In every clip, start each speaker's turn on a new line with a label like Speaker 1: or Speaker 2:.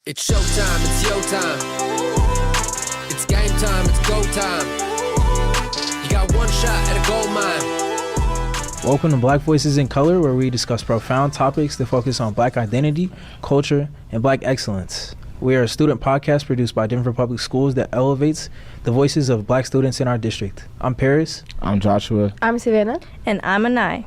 Speaker 1: It's showtime, it's your time. It's game time, it's go time. You got one shot at a gold mine.
Speaker 2: Welcome to Black Voices in Color, where we discuss profound topics that focus on Black identity, culture, and Black excellence. We are a student podcast produced by Denver Public Schools that elevates the voices of Black students in our district. I'm Paris.
Speaker 3: I'm Joshua.
Speaker 4: I'm Savannah.
Speaker 5: And I'm Anai.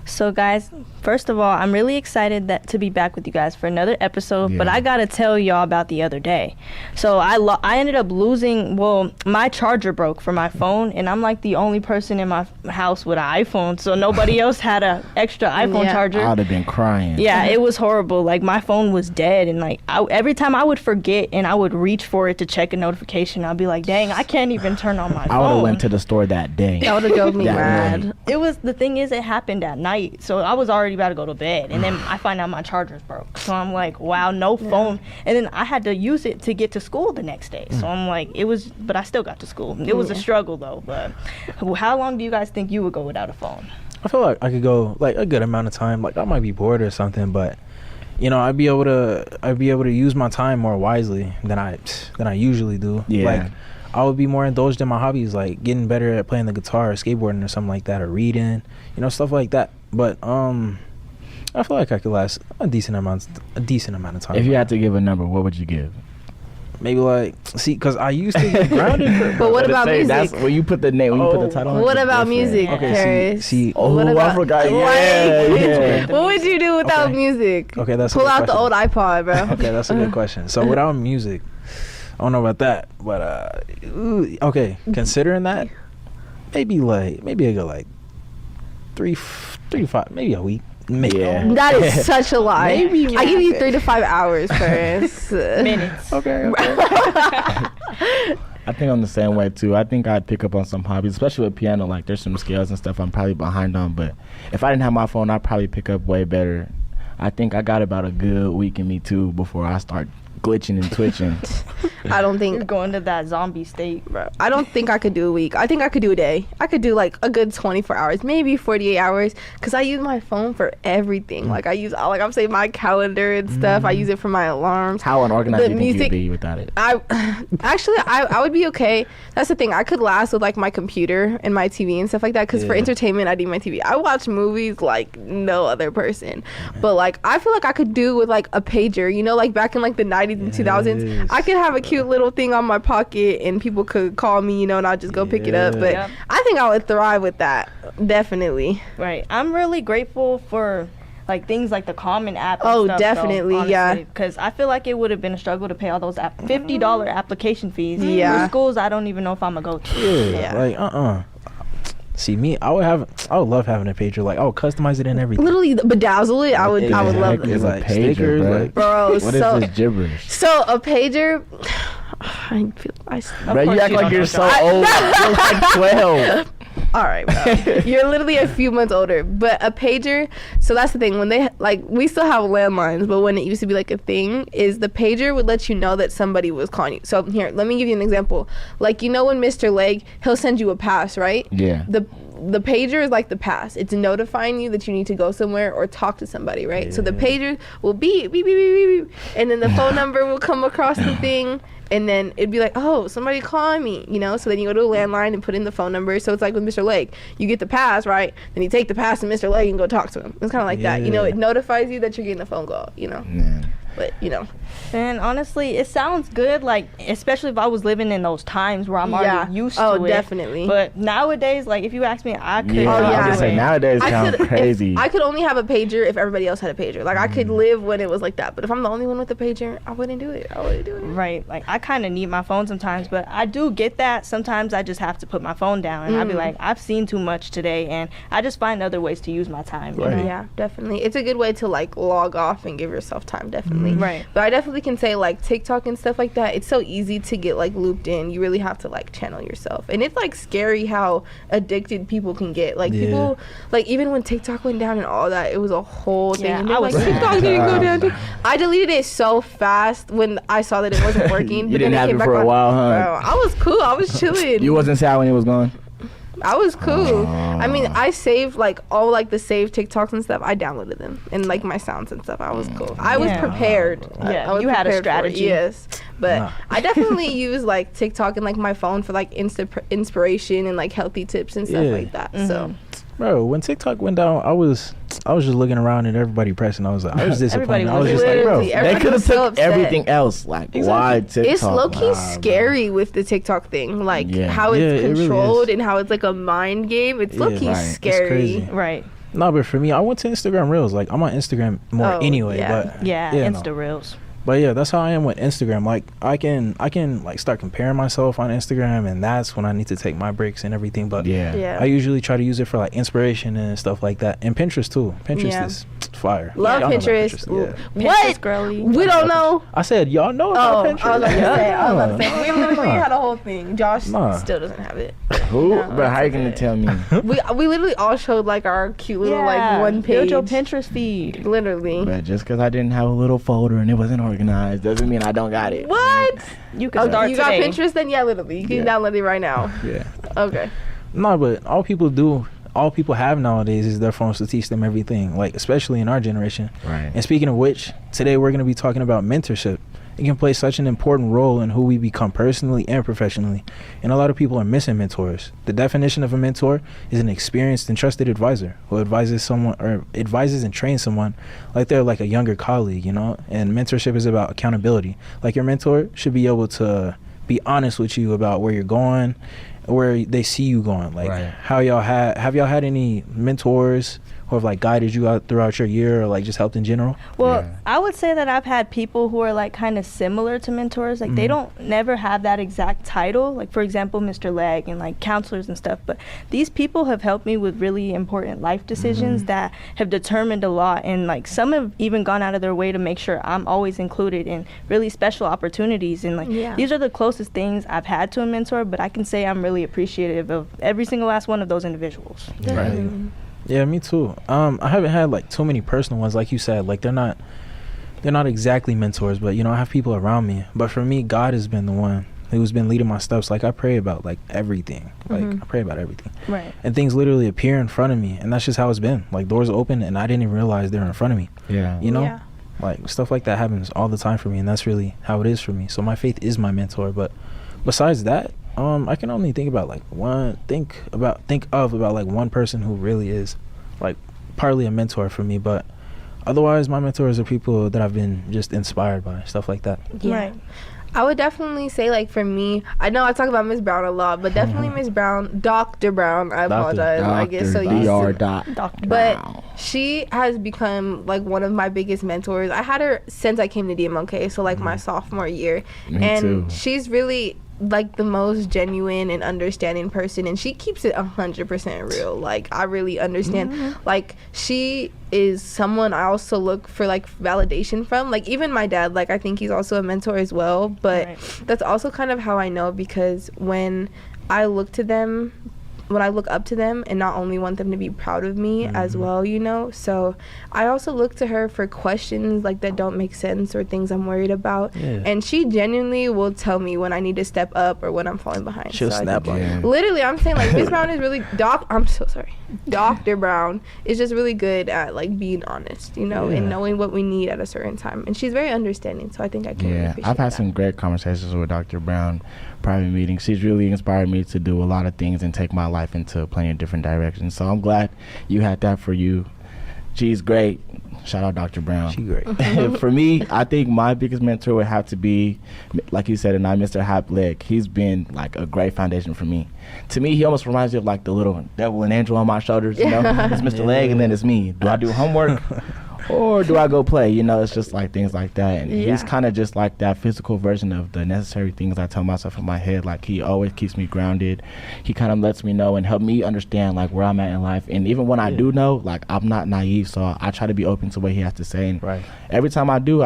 Speaker 5: So guys, first of all, I'm really excited to be back with you guys for another episode, but I gotta tell y'all about the other day. So I ended up losing, my charger broke for my phone, and I'm like the only person in my house with an iPhone, so nobody else had an extra iPhone charger.
Speaker 3: I would have been crying.
Speaker 5: Yeah, it was horrible. Like, my phone was dead, and like every time I would forget and I would reach for it to check a notification, I'd be like, dang, I can't even turn on my phone.
Speaker 3: I would have went to the store that day.
Speaker 4: That would have drove me mad.
Speaker 5: The thing is, it happened at night, so I was already about to go to bed, and then I find out my charger's broke. So I'm like, wow, no phone. And then I had to use it to get to school the next day. So I'm like, but I still got to school. It was a struggle though. But how long do you guys think you would go without a phone?
Speaker 2: I feel like I could go like a good amount of time. Like, I might be bored or something, but you know, I'd be able to use my time more wisely than I usually do.
Speaker 3: Yeah.
Speaker 2: Like, I would be more indulged in my hobbies, like getting better at playing the guitar or skateboarding or something like that, or reading, stuff like that. But I feel like I could last a decent amount of time.
Speaker 3: If you had to give a number, what would you give?
Speaker 2: Maybe because I used to get grounded.
Speaker 4: But what about music?
Speaker 3: That's when you put the name, when you put the title on.
Speaker 4: What about music,
Speaker 2: Okay, see.
Speaker 3: I forgot. Yeah.
Speaker 4: What would you do without music?
Speaker 2: Okay, that's
Speaker 4: Pull
Speaker 2: a good
Speaker 4: out the
Speaker 2: question.
Speaker 4: old iPod, bro.
Speaker 2: Okay, that's a good question. So without music, I don't know about that, but okay, considering that, maybe I go like 3 to 5, maybe a week. Maybe.
Speaker 3: Yeah.
Speaker 4: That is such a lie.
Speaker 2: Maybe.
Speaker 4: I give you 3 to 5 hours, Paris.
Speaker 5: Minutes.
Speaker 2: Okay.
Speaker 3: I think I'm the same way too. I think I'd pick up on some hobbies, especially with piano. Like, there's some scales and stuff I'm probably behind on, but if I didn't have my phone, I'd probably pick up way better. I think I got about a good week in me too before I start glitching and twitching.
Speaker 4: I don't think
Speaker 5: You're going to that zombie state, bro.
Speaker 4: I don't think I could do a week. I think I could do a day. I could do like a good 24 hours, maybe 48 hours, because I use my phone for everything. Like, I'm saying, my calendar and stuff. I use it for my alarms.
Speaker 3: How unorganized do you think
Speaker 4: music,
Speaker 3: you'd be without it?
Speaker 4: I would be okay. That's the thing. I could last with like my computer and my TV and stuff like that, because for entertainment, I need my TV. I watch movies like no other person. But like, I feel like I could do with like a pager, like back in like the 90s and 2000s. I could have a cute little thing on my pocket and people could call me, and I'll just go pick it up. But I think I would thrive with that. Definitely.
Speaker 5: Right. I'm really grateful for like things like the Common app and
Speaker 4: Oh,
Speaker 5: stuff,
Speaker 4: definitely,
Speaker 5: though,
Speaker 4: yeah.
Speaker 5: Because I feel like it would have been a struggle to pay all those $50 application fees.
Speaker 4: Yeah.
Speaker 5: For schools, I don't even know if I'm going to go to.
Speaker 2: Yeah. Like, See, me, I would love having a pager. Like, I would customize it and everything.
Speaker 4: Literally bedazzle it. I would love
Speaker 3: It's
Speaker 4: it.
Speaker 3: a
Speaker 2: Like,
Speaker 3: pager,
Speaker 2: stickers,
Speaker 3: bro.
Speaker 2: like-
Speaker 4: Bro,
Speaker 3: What is
Speaker 4: so
Speaker 3: this gibberish?
Speaker 4: so a pager.
Speaker 3: Bro, you act like you're so old. You're like 12.
Speaker 4: All right, bro. You're literally a few months older. But a pager, so that's the thing. When they, we still have landlines, but when it used to be like a thing, is the pager would let you know that somebody was calling you. So here, let me give you an example. Like, when Mr. Leg, he'll send you a pass, right?
Speaker 3: Yeah.
Speaker 4: The pager is like the pass. It's notifying you that you need to go somewhere or talk to somebody, right? So the pager will beep, beep, beep, beep, beep, and then the phone number will come across the thing, and then it'd be like, oh, somebody calling me, So then you go to a landline and put in the phone number. So it's like with Mr. Lake, you get the pass, right? Then you take the pass to Mr. Lake and go talk to him. It's kind of like that, It notifies you that you're getting a phone call,
Speaker 3: Man.
Speaker 4: But
Speaker 5: And honestly, it sounds good, like, especially if I was living in those times where I'm already used to it.
Speaker 4: Oh, definitely.
Speaker 5: But nowadays, like, if you ask me, I could
Speaker 3: Yeah,
Speaker 4: Oh,
Speaker 3: I was
Speaker 4: yeah.
Speaker 3: gonna say, nowadays sounds crazy.
Speaker 4: I could only have a pager if everybody else had a pager. Like, I could live when it was like that. But if I'm the only one with a pager, I wouldn't do it.
Speaker 5: Right. Like, I kind of need my phone sometimes, but I do get that. Sometimes I just have to put my phone down, and I'd be like, I've seen too much today, and I just find other ways to use my time. You know?
Speaker 4: Yeah, definitely. It's a good way to, like, log off and give yourself time, definitely.
Speaker 5: Right.
Speaker 4: But I definitely can say, like, TikTok and stuff like that, it's so easy to get, like, looped in. You really have to, like, channel yourself. And it's, like, scary how addicted people can get. Like, people, like, even when TikTok went down and all that, it was a whole thing.
Speaker 5: Yeah,
Speaker 4: and they're
Speaker 5: I was
Speaker 4: like, TikTok didn't go down.
Speaker 3: Bro.
Speaker 4: I deleted it so fast when I saw that it wasn't working.
Speaker 3: You didn't have it for a while, huh?
Speaker 4: Bro, I was cool. I was chilling.
Speaker 3: You wasn't sad when it was gone?
Speaker 4: I was cool. I mean, I saved like all like the saved TikToks and stuff. I downloaded them and like my sounds and stuff. I was cool. I was prepared.
Speaker 5: Yeah,
Speaker 4: I was
Speaker 5: you had a
Speaker 4: prepared for it,
Speaker 5: strategy.
Speaker 4: yes, but I definitely use like TikTok and like my phone for like inspiration and like healthy tips and stuff like that. So,
Speaker 2: bro, when TikTok went down, I was just looking around and everybody pressing. I was disappointed. I was just like, bro,
Speaker 4: Literally,
Speaker 3: They
Speaker 4: everybody
Speaker 3: could have
Speaker 4: was so
Speaker 3: took
Speaker 4: upset.
Speaker 3: everything else. Like, why TikTok?
Speaker 4: It's low-key
Speaker 3: Nah,
Speaker 4: scary with the TikTok thing, like
Speaker 3: Yeah.
Speaker 4: how
Speaker 2: Yeah,
Speaker 4: it's
Speaker 2: it really
Speaker 4: controlled
Speaker 2: is.
Speaker 4: and how it's like a mind game. It's low-key
Speaker 3: right. It's
Speaker 4: scary.
Speaker 2: crazy.
Speaker 5: Right.
Speaker 2: No, but for me, I went to Instagram Reels. Like, I'm on Instagram more
Speaker 4: Oh,
Speaker 2: anyway.
Speaker 4: yeah.
Speaker 2: But
Speaker 5: Yeah,
Speaker 2: no.
Speaker 5: Insta Reels.
Speaker 2: But yeah, that's how I am with Instagram. Like, I can like start comparing myself on Instagram, and that's when I need to take my breaks and everything. But
Speaker 4: Yeah.
Speaker 2: I usually try to use it for like inspiration and stuff like that. And Pinterest too. Pinterest
Speaker 4: Yeah.
Speaker 2: is fire.
Speaker 4: Love
Speaker 2: Y'all know about
Speaker 4: Pinterest.
Speaker 2: Yeah.
Speaker 4: What?
Speaker 5: Pinterest girly.
Speaker 4: We don't know.
Speaker 2: I said y'all know
Speaker 4: Oh,
Speaker 2: about
Speaker 4: I
Speaker 2: Pinterest.
Speaker 4: was about to say. I was about to say. We literally
Speaker 2: Nah.
Speaker 4: had a whole thing. Josh
Speaker 2: Nah.
Speaker 4: still doesn't have it.
Speaker 3: Who?
Speaker 4: No,
Speaker 3: But how you
Speaker 4: it's
Speaker 3: gonna
Speaker 4: okay.
Speaker 3: tell me?
Speaker 4: We literally all showed like our cute little like one
Speaker 5: Build
Speaker 4: page.
Speaker 5: your Pinterest feed.
Speaker 4: Literally.
Speaker 3: But just because I didn't have a little folder and it wasn't organized doesn't mean I don't got it.
Speaker 4: What?
Speaker 5: You can
Speaker 4: Oh,
Speaker 5: start
Speaker 4: you
Speaker 5: today.
Speaker 4: got Pinterest? Then yeah, literally, you can
Speaker 3: Yeah.
Speaker 4: download it right now.
Speaker 2: Yeah.
Speaker 4: Okay.
Speaker 2: No, but all people have nowadays is their phones to teach them everything, like especially in our generation.
Speaker 3: Right.
Speaker 2: And speaking of which, today we're going to be talking about mentorship. It can play such an important role in who we become personally and professionally. And a lot of people are missing mentors. The definition of a mentor is an experienced and trusted advisor who advises and trains someone like they're like a younger colleague, you know? And mentorship is about accountability. Like your mentor should be able to be honest with you about where you're going, where they see you going. Like have y'all had any mentors who have like guided you out throughout your year or like just helped in general?
Speaker 5: Well,
Speaker 3: Yeah.
Speaker 5: I would say that I've had people who are like kind of similar to mentors. Like they don't never have that exact title. Like for example, Mr. Leg and like counselors and stuff. But these people have helped me with really important life decisions that have determined a lot. And like some have even gone out of their way to make sure I'm always included in really special opportunities. And like these are the closest things I've had to a mentor. But I can say I'm really appreciative of every single last one of those individuals.
Speaker 2: Right. Yeah, me too. I haven't had like too many personal ones, like you said. Like they're not exactly mentors, but you know, I have people around me. But for me, God has been the one who's been leading my steps. Like I pray about like everything. Like I pray about everything.
Speaker 5: Right.
Speaker 2: And things literally appear in front of me, and that's just how it's been. Like doors open, and I didn't even realize they're in front of me.
Speaker 3: Yeah.
Speaker 2: You know,
Speaker 4: Yeah.
Speaker 2: like stuff like that happens all the time for me, and that's really how it is for me. So my faith is my mentor. But besides that, I can only think about like think of like one person who really is like partly a mentor for me. But otherwise, my mentors are people that I've been just inspired by, stuff like that.
Speaker 4: Yeah.
Speaker 5: Right.
Speaker 4: I would definitely say, like, for me, I know I talk about Miss Brown a lot, but definitely Miss Brown, Dr. Brown, I apologize. I get so used to it.
Speaker 5: Dr.
Speaker 4: But she has become, like, one of my biggest mentors. I had her since I came to DMLK, so, like, my sophomore year.
Speaker 3: Me
Speaker 4: and
Speaker 3: too.
Speaker 4: she's really, like, the most genuine and understanding person, and she keeps it 100% real. Like, I really understand. Like, she is someone I also look for, like, validation from. Like, even my dad, like, I think he's also a mentor as well. But that's also kind of how I know, because when I look to them, when I look up to them and not only want them to be proud of me as well, you know. So I also look to her for questions like that don't make sense or things I'm worried about. And she genuinely will tell me when I need to step up or when I'm falling behind.
Speaker 2: She'll
Speaker 4: So I
Speaker 2: snap
Speaker 4: think-
Speaker 2: on you.
Speaker 4: Literally, I'm saying, like, Miss Brown is really I'm so sorry. Dr. Brown is just really good at, like, being honest, you know, and knowing what we need at a certain time. And she's very understanding, so I think I can really appreciate
Speaker 3: I've had
Speaker 4: that.
Speaker 3: some great conversations with Dr. Brown, private meetings. She's really inspired me to do a lot of things and take my life into plenty of different directions. So I'm glad you had that for you. She's great. Shout out Dr. Brown.
Speaker 2: She great.
Speaker 3: For me, I think my biggest mentor would have to be, like you said, and I, Mr. Hap Leg. He's been like a great foundation for me. To me, he almost reminds me of like the little devil and angel on my shoulders. You know, it's Mr. Leg, and then it's me. Do I do homework? Or do I go play? You know, it's just like things like that. And he's kind of just like that physical version of the necessary things I tell myself in my head. Like, he always keeps me grounded. He kind of lets me know and help me understand like where I'm at in life. And even when I do know, like, I'm not naive, so I try to be open to what he has to say. And every time I do,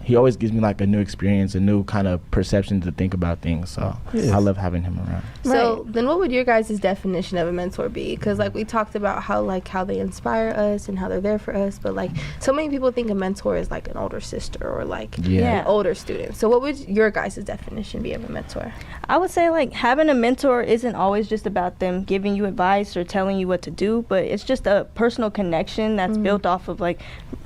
Speaker 3: he always gives me like a new experience, a new kind of perception to think about things. So I love having him around.
Speaker 4: So then what would your guys' definition of a mentor be? Because like we talked about how they inspire us and how they're there for us, but like so many people think a mentor is like an older sister or like an older student. So what would your guys' definition be of a mentor?
Speaker 5: I would say like having a mentor isn't always just about them giving you advice or telling you what to do, but it's just a personal connection that's built off of like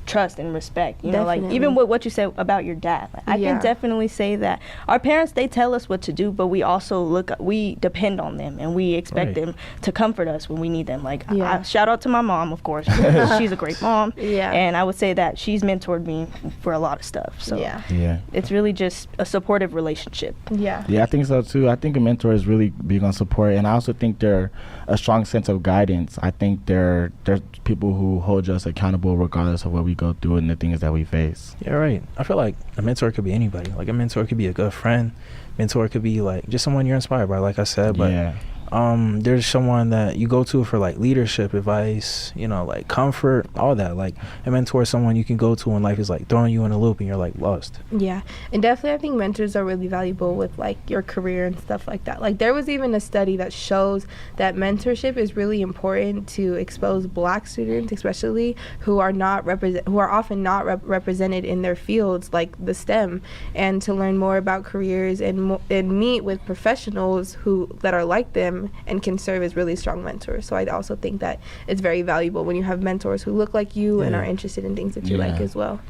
Speaker 5: trust and respect, you know, like even with what you said about your dad, like, I can definitely say that our parents, they tell us what to do, but we also we depend on them and we expect them to comfort us when we need them. Like I shout out to my mom, of course, because she's a great mom, and I would say that she's mentored me for a lot of stuff. So it's really just a supportive relationship.
Speaker 3: Yeah, I think so too. I think a mentor is really big on support, and I also think they're a strong sense of guidance. I think they're people who hold us accountable regardless of what we go through and the things that we face.
Speaker 2: Yeah, right. I feel like a mentor could be anybody. Like a mentor could be a good friend. Mentor could be like just someone you're inspired by, like I said. But there's someone that you go to for like leadership advice, you know, like comfort, all that. Like a mentor is someone you can go to when life is like throwing you in a loop and you're like lost.
Speaker 4: Yeah, and definitely I think mentors are really valuable with like your career and stuff like that. Like there was even a study that shows that mentorship is really important to expose Black students, especially who are often not represented in their fields like the STEM, and to learn more about careers and meet with professionals that are like them and can serve as really strong mentors. So I also think that it's very valuable when you have mentors who look like you and are interested in things that you like as well.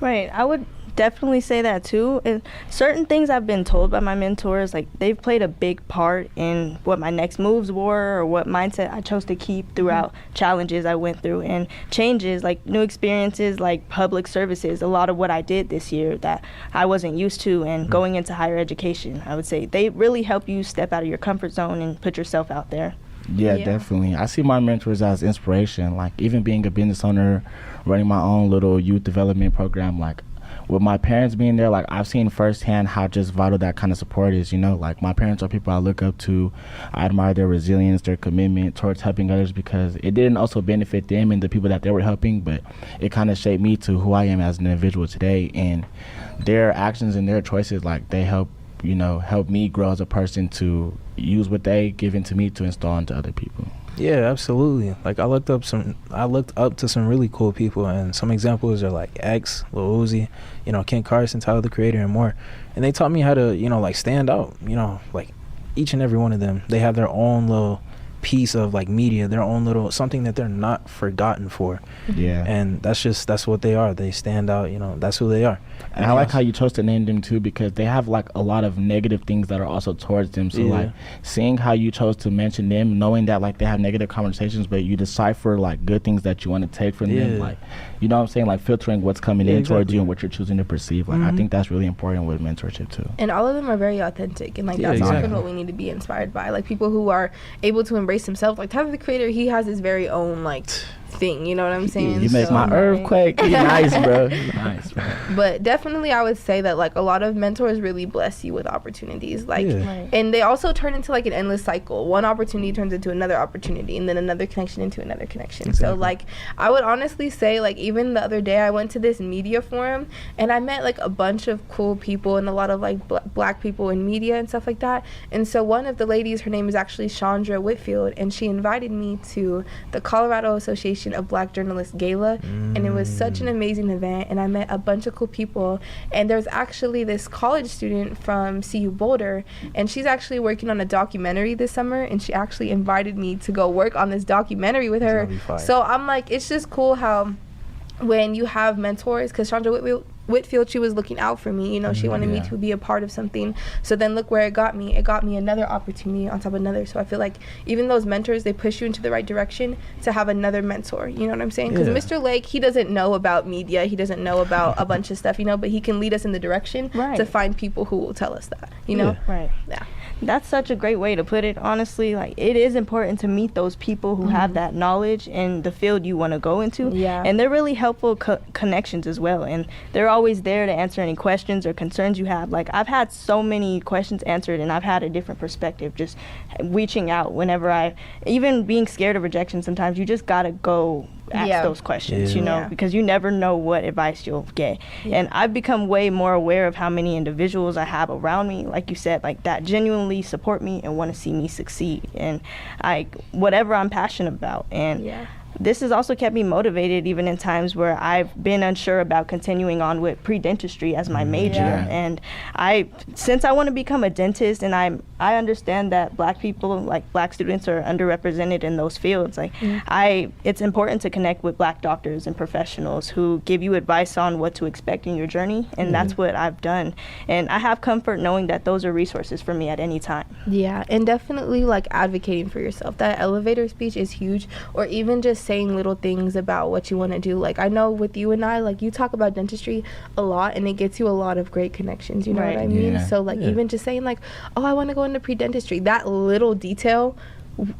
Speaker 5: Right. I would definitely say that too. And certain things I've been told by my mentors, like they've played a big part in what my next moves were or what mindset I chose to keep throughout challenges I went through and changes, like new experiences, like public services. A lot of what I did this year that I wasn't used to, and going into higher education, I would say they really help you step out of your comfort zone and put yourself out there.
Speaker 3: Yeah, definitely. I see my mentors as inspiration. Like even being a business owner, running my own little youth development program, like with my parents being there, like I've seen firsthand how just vital that kind of support is, you know. Like my parents are people I look up to. I admire their resilience, their commitment towards helping others, because it didn't also benefit them and the people that they were helping, but it kind of shaped me to who I am as an individual today. And their actions and their choices, like they help me grow as a person to use what they given to me to install into other people.
Speaker 2: Yeah, absolutely. Like I looked up to some really cool people, and some examples are like X, Lil Uzi, you know, Ken Carson, Tyler the Creator, and more. And they taught me how to, you know, like stand out. You know, like each and every one of them, they have their own little piece of like media, their own little something that they're not forgotten for. Yeah. And that's what they are. They stand out, you know, that's who they are.
Speaker 3: And I like how you chose to name them too, because they have like a lot of negative things that are also towards them. So like seeing how you chose to mention them, knowing that like they have negative conversations, but you decipher like good things that you want to take from them, like, you know what I'm saying, like filtering what's coming in towards you and what you're choosing to perceive. Like I think that's really important with mentorship too.
Speaker 4: And all of them are very authentic, and like that's often what we need to be inspired by, like people who are able to embrace themselves. Like Tyler the Creator, he has his very own like thing, you know what I'm saying?
Speaker 3: You make my earthquake. He's nice, bro. He's nice, bro.
Speaker 4: But definitely I would say that like a lot of mentors really bless you with opportunities, like and they also turn into like an endless cycle. One opportunity turns into another opportunity, and then another connection into another connection. So like I would honestly say, like even the other day I went to this media forum and I met like a bunch of cool people and a lot of like black people in media and stuff like that. And so one of the ladies, her name is actually Chandra Whitfield, and she invited me to the Colorado Association of Black Journalists Gala, and it was such an amazing event, and I met a bunch of cool people. And there's actually this college student from CU Boulder, and she's actually working on a documentary this summer, and she actually invited me to go work on this documentary with her. So I'm like, it's just cool how when you have mentors, because Chandra Whitfield, she was looking out for me, you know, she wanted me to be a part of something. So then look where it got me another opportunity on top of another. So I feel like even those mentors, they push you into the right direction to have another mentor, you know what I'm saying? Because Mr. Lake, he doesn't know about media, he doesn't know about a bunch of stuff, you know, but he can lead us in the direction to find people who will tell us that, you know?
Speaker 5: That's such a great way to put it, honestly. Like it is important to meet those people who have that knowledge in the field you want to go into, and they're really helpful connections as well, and they're always there to answer any questions or concerns you have. Like I've had so many questions answered, and I've had a different perspective just reaching out whenever even being scared of rejection. Sometimes you just gotta go ask those questions,
Speaker 2: Yeah.
Speaker 5: you know, because you never know what advice you'll get. And I've become way more aware of how many individuals I have around me, like you said, like that genuinely support me and want to see me succeed and whatever I'm passionate about. And this has also kept me motivated even in times where I've been unsure about continuing on with pre-dentistry as my major. And since I want to become a dentist, and I understand that Black people, like Black students, are underrepresented in those fields. Like it's important to connect with Black doctors and professionals who give you advice on what to expect in your journey, and that's what I've done. And I have comfort knowing that those are resources for me at any time.
Speaker 4: Yeah, and definitely like advocating for yourself. That elevator speech is huge, or even just saying little things about what you want to do. Like I know with you and I, like you talk about dentistry a lot and it gets you a lot of great connections, you know what I mean? So like even just saying like, oh, I want to go into pre-dentistry, that little detail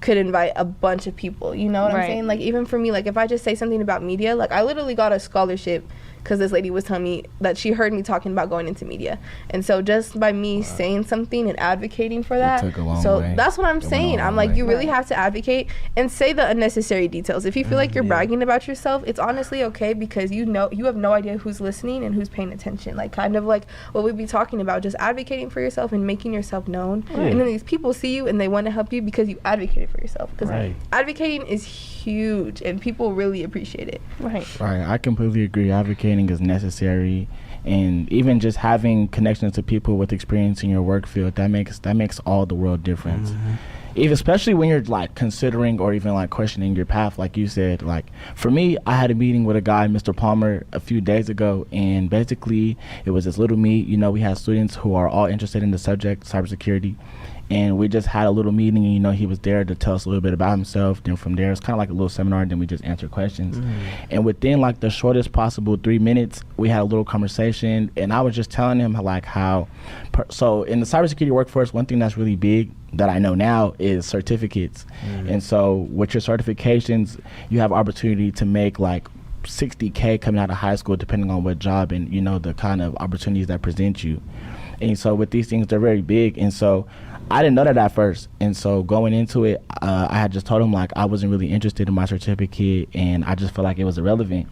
Speaker 4: could invite a bunch of people, you know what I'm saying? Like even for me, like if I just say something about media, like I literally got a scholarship because this lady was telling me that she heard me talking about going into media, and so just by me saying something and advocating for that,
Speaker 3: took a long
Speaker 4: so
Speaker 3: way.
Speaker 4: that's what I'm saying. I'm like, you really
Speaker 5: Right.
Speaker 4: have to advocate and say the unnecessary details. If you feel like you're bragging about yourself, it's honestly okay, because you know you have no idea who's listening and who's paying attention. Like kind of like what we'd be talking about, just advocating for yourself and making yourself known. And then these people see you and they want to help you because you advocated for yourself. Because advocating is huge and people really appreciate it.
Speaker 5: Right.
Speaker 3: Right, I completely agree. Advocating is necessary, and even just having connections to people with experience in your work field, that makes all the world difference. Even especially when you're like considering or even like questioning your path, like you said. Like for me, I had a meeting with a guy, Mr. Palmer, a few days ago, and basically it was this little meet. You know, we had students who are all interested in the subject cybersecurity. And we just had a little meeting, and, you know, he was there to tell us a little bit about himself. Then from there, it's kind of like a little seminar, and then we just answered questions. And within like the shortest possible 3 minutes, we had a little conversation, and I was just telling him like how, so in the cybersecurity workforce, one thing that's really big that I know now is certificates. And so with your certifications, you have opportunity to make like $60K coming out of high school, depending on what job and, you know, the kind of opportunities that present you. And so with these things, they're very big. And so I didn't know that at first. And so going into it, I had just told him like I wasn't really interested in my certificate, and I just felt like it was irrelevant.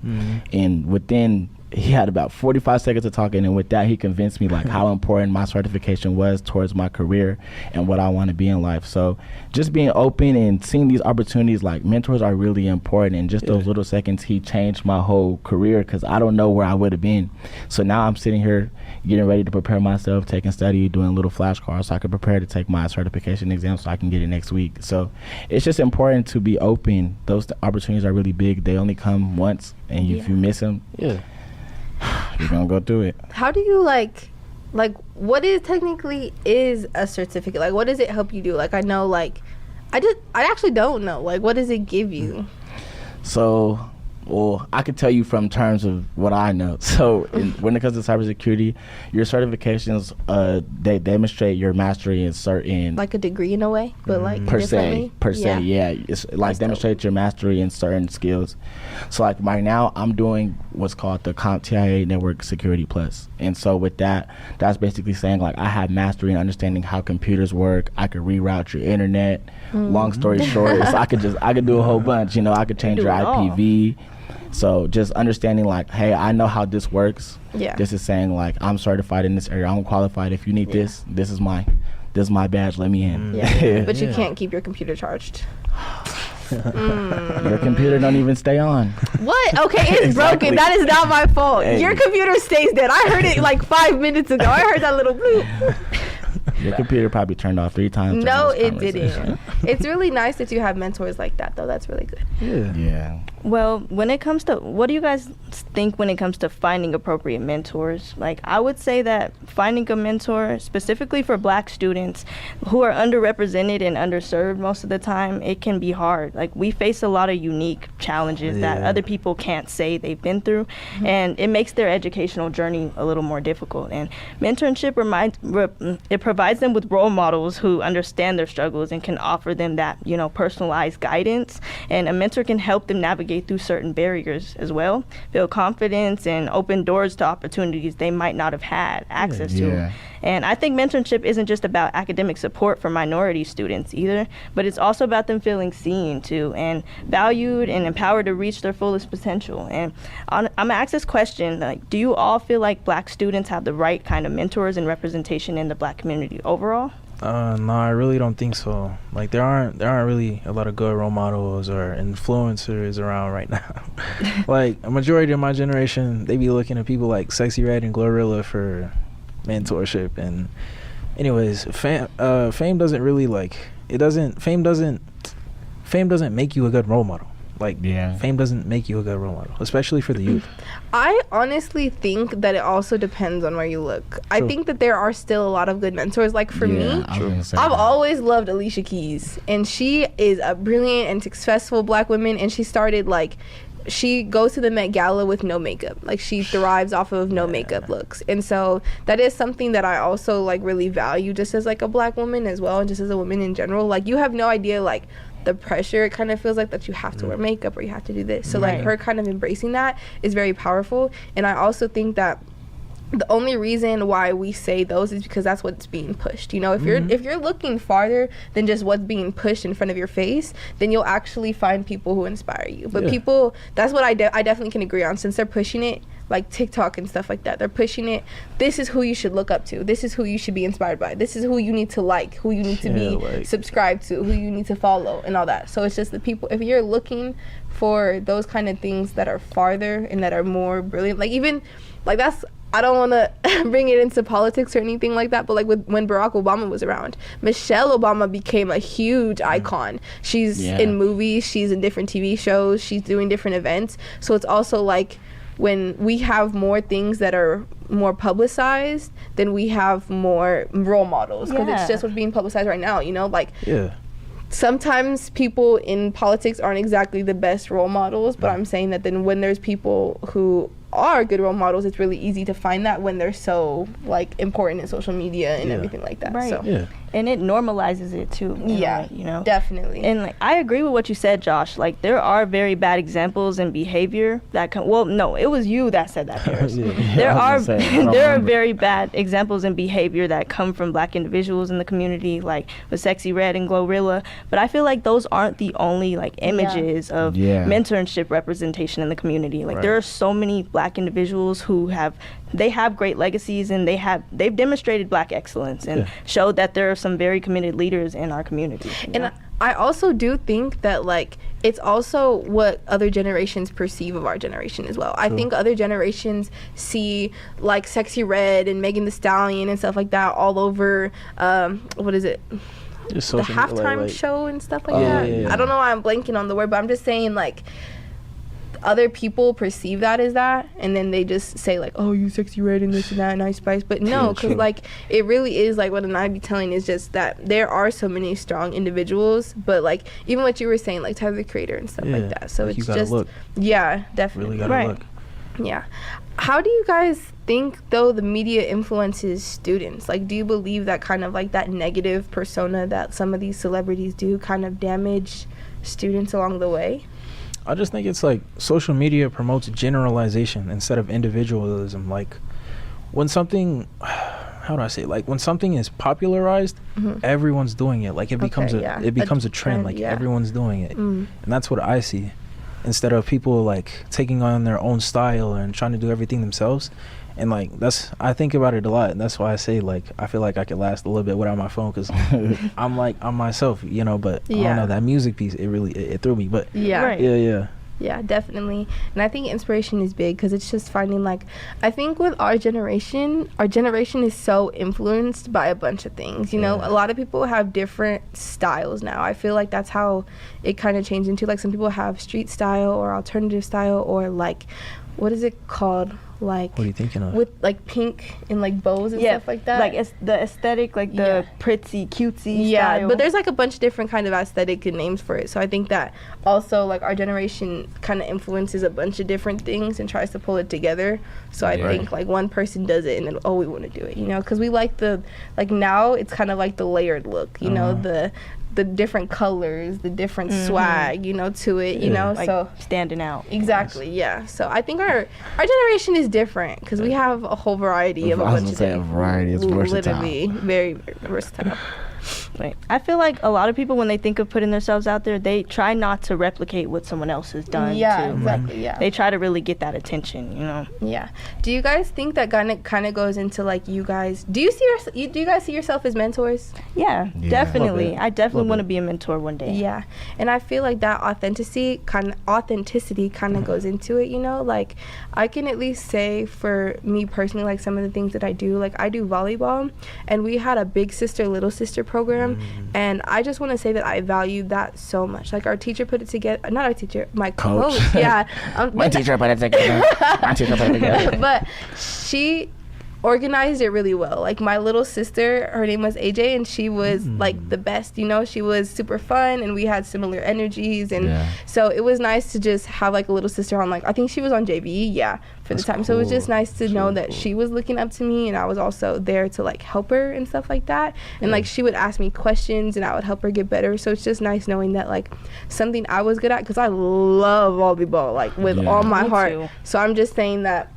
Speaker 3: And within, he had about 45 seconds of talking, and with that, he convinced me like how important my certification was towards my career and what I want to be in life. So just being open and seeing these opportunities, like mentors are really important. And just those little seconds, he changed my whole career, because I don't know where I would have been. So now I'm sitting here getting ready to prepare myself, taking study, doing little flashcards so I can prepare to take my certification exam so I can get it next week. So it's just important to be open. Those opportunities are really big. They only come once, and if you miss them, you're gonna go through it.
Speaker 4: How do you like what is technically is a certificate? Like what does it help you do? Like I know like I actually don't know. Like what does it give you?
Speaker 3: So, well, I could tell you from terms of what I know. So when it comes to cybersecurity, your certifications, they demonstrate your mastery in certain,
Speaker 4: Like a degree in a way, but like
Speaker 3: per
Speaker 4: differently?
Speaker 3: se, yeah. It's like demonstrate your mastery in certain skills. So like right now, I'm doing what's called the CompTIA Network Security Plus. And so with that, that's basically saying like I have mastery in understanding how computers work. I could reroute your internet. Long story short, so I could do a whole bunch. You know, I could change your IPv. So just understanding like, hey, I know how this works. This is saying like I'm certified in this area. I'm qualified. If you need this is my badge. Let me in.
Speaker 4: But you can't keep your computer charged.
Speaker 3: Your computer don't even stay on.
Speaker 4: What? Okay, it's broken. That is not my fault.
Speaker 3: Hey.
Speaker 4: Your computer stays dead. I heard it like 5 minutes ago. I heard that little bloop.
Speaker 3: Your computer probably turned off 3 times.
Speaker 4: No, it didn't. It's really nice that you have mentors like that, though. That's really good.
Speaker 3: Yeah.
Speaker 5: Well, when it comes to, what do you guys think when it comes to finding appropriate mentors? Like, I would say that finding a mentor, specifically for Black students who are underrepresented and underserved most of the time, it can be hard. Like, we face a lot of unique challenges that other people can't say they've been through, and it makes their educational journey a little more difficult. And mentorship it provides them with role models who understand their struggles and can offer them that, personalized guidance. And a mentor can help them navigate navigate through certain barriers as well, build confidence, and open doors to opportunities they might not have had access to. And I think mentorship isn't just about academic support for minority students either, but it's also about them feeling seen too, and valued and empowered to reach their fullest potential. And I'm gonna ask this question, like, do you all feel like Black students have the right kind of mentors and representation in the Black community overall?
Speaker 2: No, I really don't think so. Like, there aren't really a lot of good role models or influencers around right now. Like, a majority of my generation, they be looking at people like Sexy Red and Glorilla for mentorship. And anyways, fame doesn't really, like, fame doesn't make you a good role model. Like, fame doesn't make you a good role model, especially for the youth.
Speaker 4: I honestly think that it also depends on where you look. True. I think that there are still a lot of good mentors. Like, for me, I've always loved Alicia Keys, and she is a brilliant and successful Black woman, and she started, like, she goes to the Met Gala with no makeup. Like, she thrives off of no makeup looks. And so that is something that I also, like, really value just as, like, a Black woman as well, and just as a woman in general. Like, you have no idea, like, the pressure it kind of feels like that you have to wear makeup or you have to do this. So like, her kind of embracing that is very powerful. And I also think that the only reason why we say those is because that's what's being pushed. You know, if you're looking farther than just what's being pushed in front of your face, then you'll actually find people who inspire you. But people, that's what I definitely can agree on, since they're pushing it, like TikTok and stuff like that. They're pushing it. This is who you should look up to. This is who you should be inspired by. This is who you need to like, who you need to be subscribed to, who you need to follow, and all that. So it's just the people, if you're looking for those kind of things that are farther and that are more brilliant, like, even, like, that's, I don't want to bring it into politics or anything like that, but like when Barack Obama was around, Michelle Obama became a huge icon. She's in movies, she's in different TV shows, she's doing different events. So it's also like, when we have more things that are more publicized, then we have more role models, because it's just what's being publicized right now, you know, like, sometimes people in politics aren't exactly the best role models, but I'm saying that then when there's people who are good role models, it's really easy to find that when they're so, like, important in social media and everything like that.
Speaker 5: Right.
Speaker 4: So.
Speaker 5: And it normalizes it too. Yeah, you know,
Speaker 4: definitely.
Speaker 5: And like, I agree with what you said, Josh. Like, there are very bad examples in behavior that come. Well, no, it was you that said that, Paris. There are very bad examples in behavior that come from Black individuals in the community, like with Sexy Red and Glorilla. But I feel like those aren't the only, like, images of mentorship representation in the community. Like, there are so many Black individuals who have great legacies, and they've demonstrated Black excellence and showed that there are some very committed leaders in our community.
Speaker 4: And I also do think that, like, it's also what other generations perceive of our generation as well. I think other generations see, like, Sexy Red and Megan Thee Stallion and stuff like that all over, what is it?
Speaker 2: Just
Speaker 4: the halftime show and stuff like that. I don't know why I'm blanking on the word, but I'm just saying, like, other people perceive that as that, and then they just say, like, oh, you Sexy Red and this and that and Ice Spice. But no, because like, it really is, like, what I be telling is just that there are so many strong individuals, but like, even what you were saying, like Tyler the Creator and stuff like that. So it's just
Speaker 2: look.
Speaker 4: Definitely
Speaker 2: Really gotta look.
Speaker 4: Yeah. How do you guys think, though, the media influences students? Like, do you believe that kind of, like, that negative persona that some of these celebrities do kind of damage students along the way?
Speaker 2: I just think it's like social media promotes generalization instead of individualism. Like, when something, how do I say it? Like, when something is popularized, everyone's doing it. Like, it becomes a trend. Like, everyone's doing it. And that's what I see. Instead of people, like, taking on their own style and trying to do everything themselves. And like, I think about it a lot, and that's why I say, like, I feel like I could last a little bit without my phone, because I'm myself, you know. But I don't know, that music piece, it threw me. But
Speaker 4: yeah, definitely. And I think inspiration is big, because it's just finding, like, I think with our generation is so influenced by a bunch of things, you know. A lot of people have different styles now. I feel like that's how it kind of changed into, like, some people have street style or alternative style, or like, what is it called? Like,
Speaker 2: what are you thinking of?
Speaker 4: With, like, pink and, like, bows and stuff like that.
Speaker 5: Like, it's the aesthetic, like the pretty, cutesy style.
Speaker 4: But there's, like, a bunch of different kind of aesthetic and names for it. So I think that also, like, our generation kind of influences a bunch of different things and tries to pull it together. So I think, like, one person does it and then, oh, we want to do it, you know? Because we like now it's kind of like the layered look, you know, the different colors, the different swag, you know, to it, you know,
Speaker 5: like
Speaker 4: so
Speaker 5: standing out.
Speaker 4: exactly, yeah. So I think our generation is different because we have a whole variety of a bunch of things.
Speaker 3: A variety is versatile.
Speaker 4: Literally, very, very versatile.
Speaker 5: Right. I feel like a lot of people, when they think of putting themselves out there, they try not to replicate what someone else has done.
Speaker 4: Yeah,
Speaker 5: too.
Speaker 4: exactly. Yeah.
Speaker 5: They try to really get that attention, you know.
Speaker 4: Yeah. Do you guys think that kind of goes into like you guys? Do you guys see yourself as mentors?
Speaker 5: Yeah,
Speaker 3: Yeah,
Speaker 5: definitely. I definitely want to
Speaker 3: bit.
Speaker 5: be a mentor one day.
Speaker 4: Yeah. And I feel like that authenticity kind of goes into it, you know? Like I can at least say for me personally, like some of the things that I do, like I do volleyball, and we had a big sister little sister program, and I just want to say that I value that so much. Like our teacher put it together, not our teacher, my coach. Yeah.
Speaker 3: My teacher put it together. My teacher put it together.
Speaker 4: But she organized it really well. Like my little sister, her name was AJ, and she was like the best, you know. She was super fun, and we had similar energies, and so it was nice to just have like a little sister on, like I think she was on JV, for the time. So it was just nice to know that she was looking up to me, and I was also there to like help her and stuff like that. And like she would ask me questions, and I would help her get better. So it's just nice knowing that like something I was good at, because I love volleyball like with all my
Speaker 5: Me
Speaker 4: heart.
Speaker 5: too.
Speaker 4: So I'm just saying that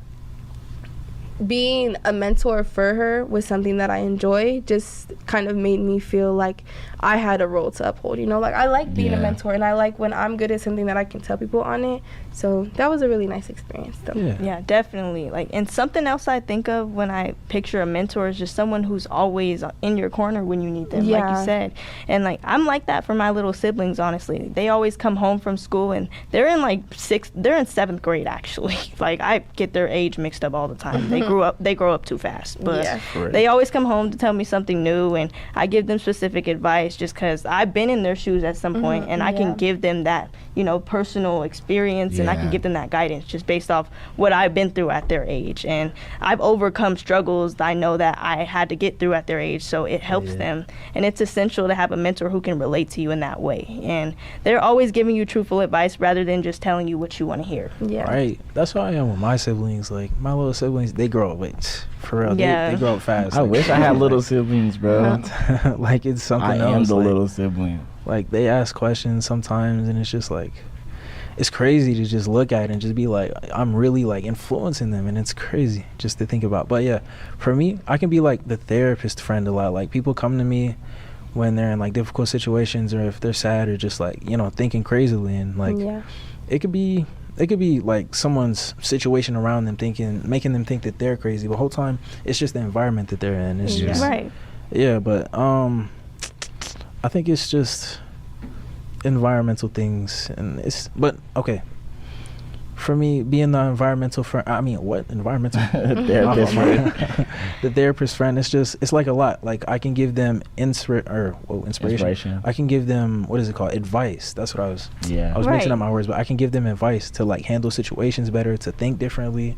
Speaker 4: being a mentor for her was something that I enjoy, just kind of made me feel like I had a role to uphold, you know. Like I like being a mentor, and I like when I'm good at something that I can tell people on it. So that was a really nice experience though.
Speaker 5: Yeah, definitely. Like, and something else I think of when I picture a mentor is just someone who's always in your corner when you need them, like you said. And like I'm like that for my little siblings, honestly. They always come home from school, and they're in like 7th grade actually. Like I get their age mixed up all the time. They grow up too fast, but they always come home to tell me something new, and I give them specific advice just because I've been in their shoes at some point, and I can give them that, you know, personal experience, and I can give them that guidance just based off what I've been through at their age. And I've overcome struggles that I know that I had to get through at their age, so it helps them. And it's essential to have a mentor who can relate to you in that way, and they're always giving you truthful advice rather than just telling you what you want to hear.
Speaker 2: Right. That's how I am with my siblings. Like my little siblings, they grow up for real. They grow up fast.
Speaker 3: I wish I had little siblings, bro.
Speaker 2: Like it's something else.
Speaker 3: I am the
Speaker 2: like,
Speaker 3: little sibling.
Speaker 2: Like they ask questions sometimes, and it's just like, it's crazy to just look at it and just be like, I'm really like influencing them, and it's crazy just to think about. But yeah, for me, I can be like the therapist friend a lot. Like people come to me when they're in like difficult situations, or if they're sad, or just like, you know, thinking crazily, and like it could be like someone's situation around them making them think that they're crazy, but the whole time it's just the environment that they're in. It's just but I think it's just environmental things, and okay, for me, being the environmental friend, environmental
Speaker 3: therapist friend.
Speaker 2: The therapist friend, it's like a lot. Like I can give them inspiration. I can give them, what is it called, advice. That's what I was mixing up my words, but I can give them advice to like handle situations better, to think differently,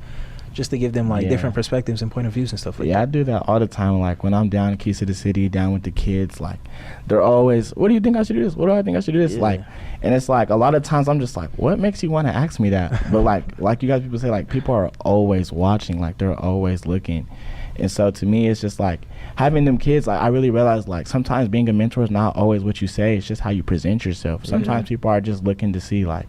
Speaker 2: just to give them like different perspectives and point of views and stuff like that.
Speaker 3: I do that all the time. Like when I'm down in Keys to the City, down with the kids, like they're always, what do you think I should do this? What do I think I should do this? Like, and it's like a lot of times I'm just like, what makes you want to ask me that? But like you guys people say, like people are always watching, like they're always looking. And so to me, it's just like having them kids, like I really realize like sometimes being a mentor is not always what you say, it's just how you present yourself. Sometimes people are just looking to see like,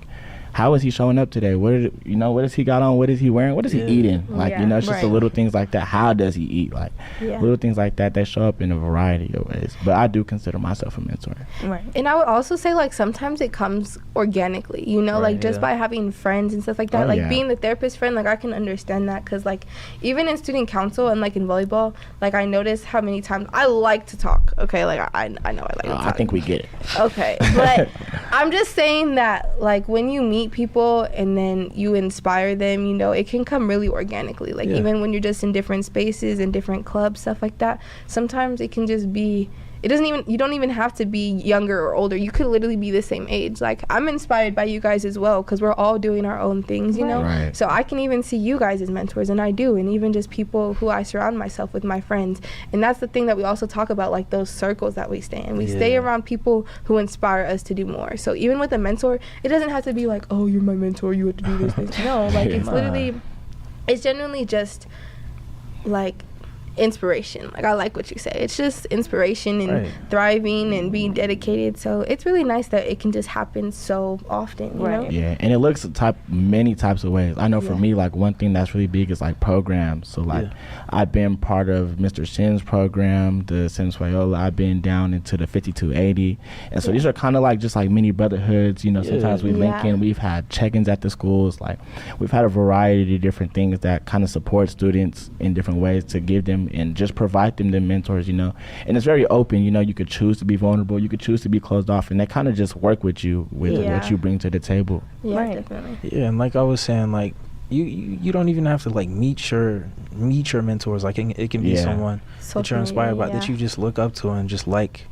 Speaker 3: how is he showing up today? What does he got on? What is he wearing? What is he eating? Like, you know, it's just the little things like that. How does he eat? Like, little things like that, they show up in a variety of ways. But I do consider myself a mentor.
Speaker 4: Right. And I would also say, like, sometimes it comes organically, you know, like, just by having friends and stuff like that. Being the therapist friend, like, I can understand that. Because, like, even in student council and, like, in volleyball, like, I notice how many times I like to talk. Okay, like, I know I like to talk.
Speaker 3: I think we get it.
Speaker 4: Okay. But I'm just saying that, like, when you meet people and then you inspire them, you know, it can come really organically. Like even when you're just in different spaces and different clubs, stuff like that, sometimes it can just be, you don't even have to be younger or older. You could literally be the same age. Like I'm inspired by you guys as well, because we're all doing our own things, you know.
Speaker 3: Right.
Speaker 4: So I can even see you guys as mentors, and I do, and even just people who I surround myself with, my friends. And that's the thing that we also talk about, like those circles that we stay in. We stay around people who inspire us to do more. So even with a mentor, it doesn't have to be like, oh, you're my mentor, you have to do this. No, like it's genuinely just like inspiration. Like, I like what you say. It's just inspiration and
Speaker 2: Right.
Speaker 4: thriving and being dedicated. So it's really nice that it can just happen so often, you know?
Speaker 3: Yeah, and it looks many types of ways. I know for
Speaker 4: Yeah.
Speaker 3: me, like one thing that's really big is like programs. So like I've been part of Mr. Shin's program, the Sensuola. I've been down into the 5280, and so these are kind of like just like mini brotherhoods. You know, sometimes we link in. We've had check-ins at the schools. Like we've had a variety of different things that kind of support students in different ways to give them and just provide them the mentors. You know, and it's very open. You know, you could choose to be vulnerable. You could choose to be closed off, and they kind of just work with you with what you bring to the table.
Speaker 4: Yeah,
Speaker 5: Right.
Speaker 4: definitely.
Speaker 2: Yeah, and like I was saying, like you don't even have to like meet your mentors. Like it can be someone that you're inspired by, that you just look up to and just like.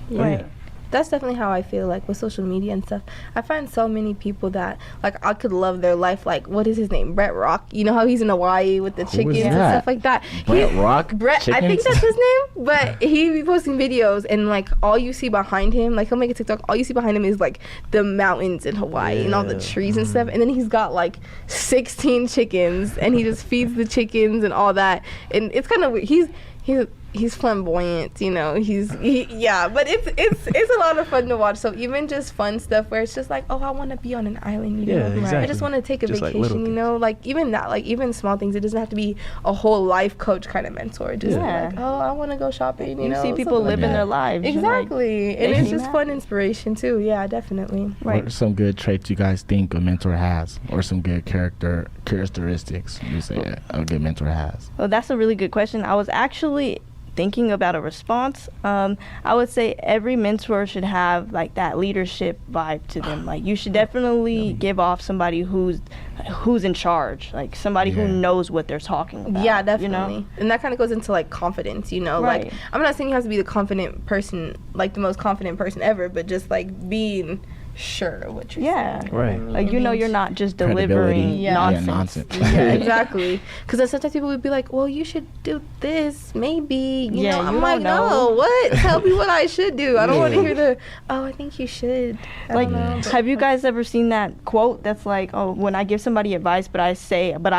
Speaker 4: Right. That's definitely how I feel, like, with social media and stuff. I find so many people that, like, I could love their life. Like, what is his name? Brett Rock. You know how he's in Hawaii with the chickens and stuff like that?
Speaker 3: Brett Rock?
Speaker 4: Brett, I think that's his name. But he be posting videos, and, like, all you see behind him, like, he'll make a TikTok, all you see behind him is, like, the mountains in Hawaii and all the trees and stuff. And then he's got, like, 16 chickens, and he just feeds the chickens and all that. And it's kind of weird. He's flamboyant, you know. But it's a lot of fun to watch. So even just fun stuff where it's just like, oh, I want to be on an island, you know.
Speaker 2: Exactly.
Speaker 4: I just want to take a
Speaker 2: Just like
Speaker 4: vacation,
Speaker 2: little
Speaker 4: you know. Like even that, like even small things. It doesn't have to be a whole life coach kind of mentor. Just like, oh, I want to go shopping, you know.
Speaker 5: See people living their lives.
Speaker 4: Exactly, and it's just fun inspiration too. Yeah, definitely.
Speaker 3: What are some good traits you guys think a mentor has, or some good characteristics you say a good mentor has?
Speaker 5: Well, that's a really good question. I was actually thinking about a response. I would say every mentor should have like that leadership vibe to them. Like you should definitely give off somebody who's in charge, like somebody who knows what they're talking about.
Speaker 4: Yeah, definitely.
Speaker 5: You know?
Speaker 4: And that kind of goes into like confidence, you know.
Speaker 5: Right.
Speaker 4: Like I'm not saying you have to be the confident person, like the most confident person ever, but just like being sure of what you're saying.
Speaker 2: Right.
Speaker 5: Like, you know, you're not just delivering nonsense.
Speaker 4: Yeah, exactly. Because then sometimes people would be like, well, you should do this, maybe. You know, I'm like, no, what? Tell me what I should do. I don't want to hear I think you should.
Speaker 5: Like, have you guys ever seen that quote that's like, oh, when I give somebody advice, but I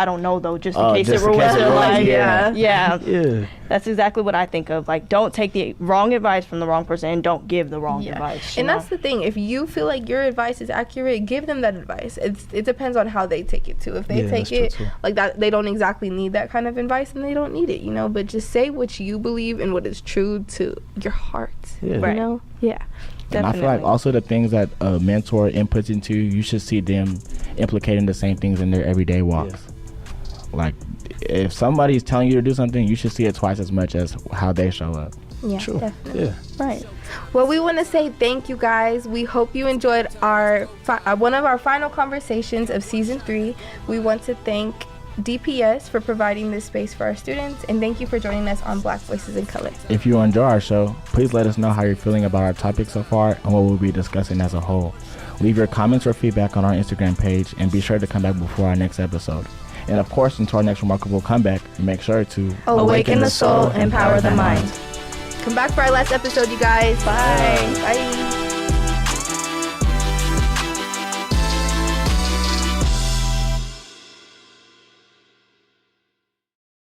Speaker 5: don't know, though, just in case it ruins their life. Yeah. That's exactly what I think of. Like, don't take the wrong advice from the wrong person and don't give the wrong advice.
Speaker 4: And that's the thing. If you feel like your advice is accurate, give them that advice. It depends on how they take it too. If they take it like that, they don't exactly need that kind of advice, and they don't need it, you know. But just say what you believe and what is true to your heart. You know? Yeah.
Speaker 3: And I feel like also the things that a mentor inputs into you should see them implicating the same things in their everyday walks. Like, if somebody's telling you to do something, you should see it twice as much as how they show up.
Speaker 4: Yeah, definitely.
Speaker 2: Yeah.
Speaker 4: Right. Well, we want to say thank you guys. We hope you enjoyed our one of our final conversations of season 3. We want to thank DPS for providing this space for our students, and thank you for joining us on Black Voices in Color.
Speaker 3: If you enjoy our show, please let us know how you're feeling about our topic so far and what we'll be discussing as a whole. Leave your comments or feedback on our Instagram page, and be sure to come back before our next episode. And of course, until our next remarkable comeback, make sure to
Speaker 4: awaken the soul, empower the mind. Come back for our last episode, you guys. Bye. Bye.